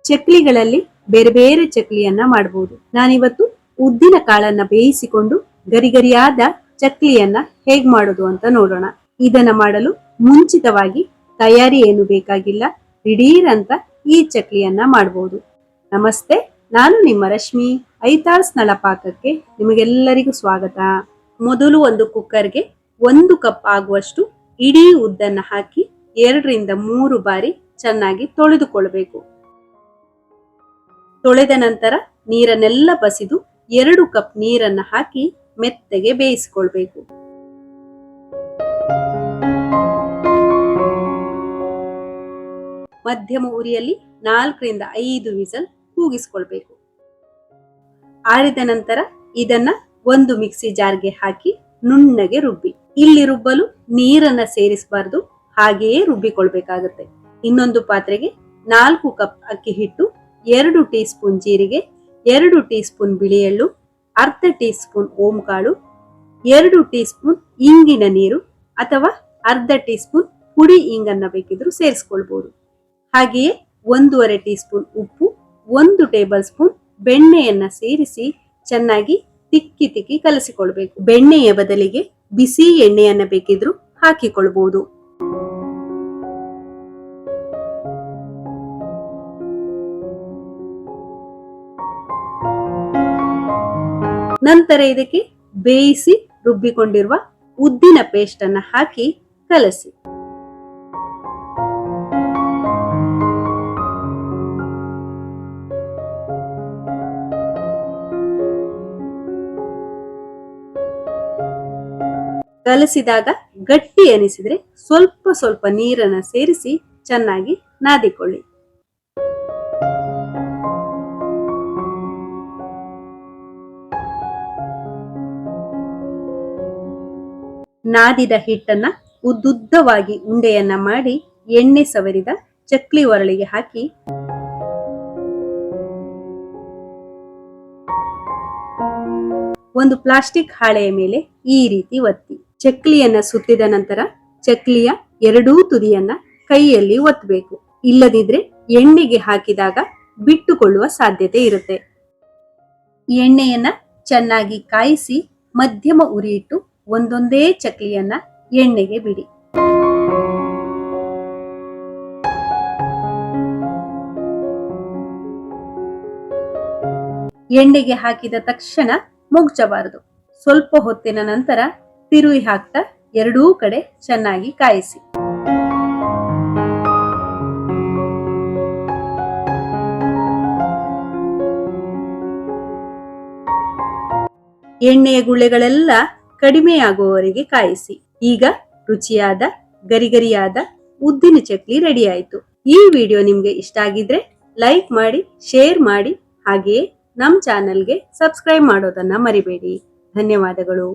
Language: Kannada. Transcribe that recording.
ಚಕ್ಲಿಗಳಲ್ಲಿ ಬೇರೆ ಬೇರೆ ಚಕ್ಲಿಯನ್ನ ಮಾಡಬಹುದು. ನಾನಿವತ್ತು ಉದ್ದಿನ ಕಾಳನ್ನ ಬೇಯಿಸಿಕೊಂಡು ಗರಿಗರಿಯಾದ ಚಕ್ಲಿಯನ್ನ ಹೇಗ್ ಮಾಡೋದು ಅಂತ ನೋಡೋಣ. ಇದನ್ನ ಮಾಡಲು ಮುಂಚಿತವಾಗಿ ತಯಾರಿ ಏನು ಬೇಕಾಗಿಲ್ಲ, ದಿಢೀರ್ ಅಂತ ಈ ಚಕ್ಲಿಯನ್ನ ಮಾಡಬಹುದು. ನಮಸ್ತೆ, ನಾನು ನಿಮ್ಮ ರಶ್ಮಿ. ಐತಾಳ್ಸ್ ನಳಪಾಕಕ್ಕೆ ನಿಮಗೆಲ್ಲರಿಗೂ ಸ್ವಾಗತ. ಮೊದಲು ಒಂದು ಕುಕ್ಕರ್ಗೆ 1 ಕಪ್ ಆಗುವಷ್ಟು ಇಡೀ ಉದ್ದನ್ನ ಹಾಕಿ 2 ರಿಂದ 3 ಬಾರಿ ಚೆನ್ನಾಗಿ ತೊಳೆದುಕೊಳ್ಬೇಕು. ತೊಳೆದ ನಂತರ ನೀರನ್ನೆಲ್ಲ ಬಸಿದು 2 ಕಪ್ ನೀರನ್ನ ಹಾಕಿ ಮೆತ್ತಗೆ ಬೇಯಿಸಿಕೊಳ್ಬೇಕು. ಮಧ್ಯಮ ಉರಿಯಲ್ಲಿ 4 ರಿಂದ 5 ವಿಸಲ್ ಕೂಗಿಸಿಕೊಳ್ಬೇಕು. ಆರಿದ ನಂತರ ಇದನ್ನ ಒಂದು ಮಿಕ್ಸಿ ಜಾರ್ಗೆ ಹಾಕಿ ನುಣ್ಣಗೆ ರುಬ್ಬಿ. ಇಲ್ಲಿ ರುಬ್ಬಲು ನೀರನ್ನ ಸೇರಿಸಬಾರ್ದು, ಹಾಗೆಯೇ ರುಬ್ಬಿಕೊಳ್ಬೇಕಾಗುತ್ತೆ. ಇನ್ನೊಂದು ಪಾತ್ರೆಗೆ 4 ಕಪ್ ಅಕ್ಕಿ ಹಿಟ್ಟು, 2 ಟೀ ಸ್ಪೂನ್ ಜೀರಿಗೆ, 2 ಟೀ ಸ್ಪೂನ್ ಬಿಳಿ ಎಳ್ಳು, ಅರ್ಧ ಟೀ ಸ್ಪೂನ್ ಓಂಕಾಳು, 2 ಟೀ ಸ್ಪೂನ್ ಇಂಗಿನ ನೀರು ಅಥವಾ ಅರ್ಧ ಟೀ ಸ್ಪೂನ್ ಪುಡಿ ಇಂಗನ್ನ ಬೇಕಿದ್ರೂ ಸೇರಿಸ್ಕೊಳ್ಬಹುದು. ಹಾಗೆಯೇ 1.5 ಟೀ ಸ್ಪೂನ್ ಉಪ್ಪು, 1 ಟೇಬಲ್ ಸ್ಪೂನ್ ಬೆಣ್ಣೆಯನ್ನ ಸೇರಿಸಿ ಚೆನ್ನಾಗಿ ತಿಕ್ಕಿ ಕಲಸಿಕೊಳ್ಬೇಕು. ಬೆಣ್ಣೆಯ ಬದಲಿಗೆ ಬಿಸಿ ಎಣ್ಣೆಯನ್ನ ಬೇಕಿದ್ರೂ ಹಾಕಿಕೊಳ್ಬಹುದು. ನಂತರ ಇದಕ್ಕೆ ಬೇಯಿಸಿ ರುಬ್ಬಿಕೊಂಡಿರುವ ಉದ್ದಿನ ಪೇಸ್ಟ್ ಅನ್ನ ಹಾಕಿ ಕಲಸಿ. ಕಲಸಿದಾಗ ಗಟ್ಟಿ ಅನಿಸಿದ್ರೆ ಸ್ವಲ್ಪ ನೀರನ್ನ ಸೇರಿಸಿ ಚೆನ್ನಾಗಿ ನಾದಿಕೊಳ್ಳಿ. ನಾದಿದ ಹಿಟ್ಟನ್ನ ಉದ್ದುದ್ದವಾಗಿ ಉಂಡೆಯನ್ನ ಮಾಡಿ ಎಣ್ಣೆ ಸವರಿದ ಚಕ್ಲಿ ಒರಳಿಗೆ ಹಾಕಿ ಒಂದು ಪ್ಲಾಸ್ಟಿಕ್ ಹಾಳೆಯ ಮೇಲೆ ಈ ರೀತಿ ಒತ್ತಿ ಚಕ್ಲಿಯನ್ನ ಸುತ್ತಿದ ನಂತರ ಚಕ್ಲಿಯ 2 ತುದಿಯನ್ನ ಕೈಯಲ್ಲಿ ಒತ್ತಬೇಕು. ಇಲ್ಲದಿದ್ರೆ ಎಣ್ಣೆಗೆ ಹಾಕಿದಾಗ ಬಿಟ್ಟುಕೊಳ್ಳುವ ಸಾಧ್ಯತೆ ಇರುತ್ತೆ. ಎಣ್ಣೆಯನ್ನ ಚೆನ್ನಾಗಿ ಕಾಯಿಸಿ ಮಧ್ಯಮ ಉರಿ ಇಟ್ಟು ಒಂದೊಂದೇ ಚಕ್ಲಿಯನ್ನ ಎಣ್ಣೆಗೆ ಬಿಡಿ. ಎಣ್ಣೆಗೆ ಹಾಕಿದ ತಕ್ಷಣ ಮುಗ್ಚಬಾರದು. ಸ್ವಲ್ಪ ಹೊತ್ತಿನ ನಂತರ ತಿರುವಿ ಹಾಕ್ತಾ 2 ಕಡೆ ಚೆನ್ನಾಗಿ ಕಾಯಿಸಿ. ಎಣ್ಣೆಯ ಗುಳ್ಳೆಗಳೆಲ್ಲ ಕಡಿಮೆಯಾಗುವವರೆಗೆ ಕಾಯಿಸಿ. ಈಗ ರುಚಿಯಾದ ಗರಿಗರಿಯಾದ ಉದ್ದಿನ ಚಕ್ಲಿ ರೆಡಿ ಆಯ್ತು. ಈ ವಿಡಿಯೋ ನಿಮ್ಗೆ ಇಷ್ಟ ಆಗಿದ್ರೆ ಲೈಕ್ ಮಾಡಿ, ಶೇರ್ ಮಾಡಿ, ಹಾಗೆಯೇ ನಮ್ಮ ಚಾನೆಲ್ಗೆ ಸಬ್ಸ್ಕ್ರೈಬ್ ಮಾಡೋದನ್ನ ಮರಿಬೇಡಿ. ಧನ್ಯವಾದಗಳು.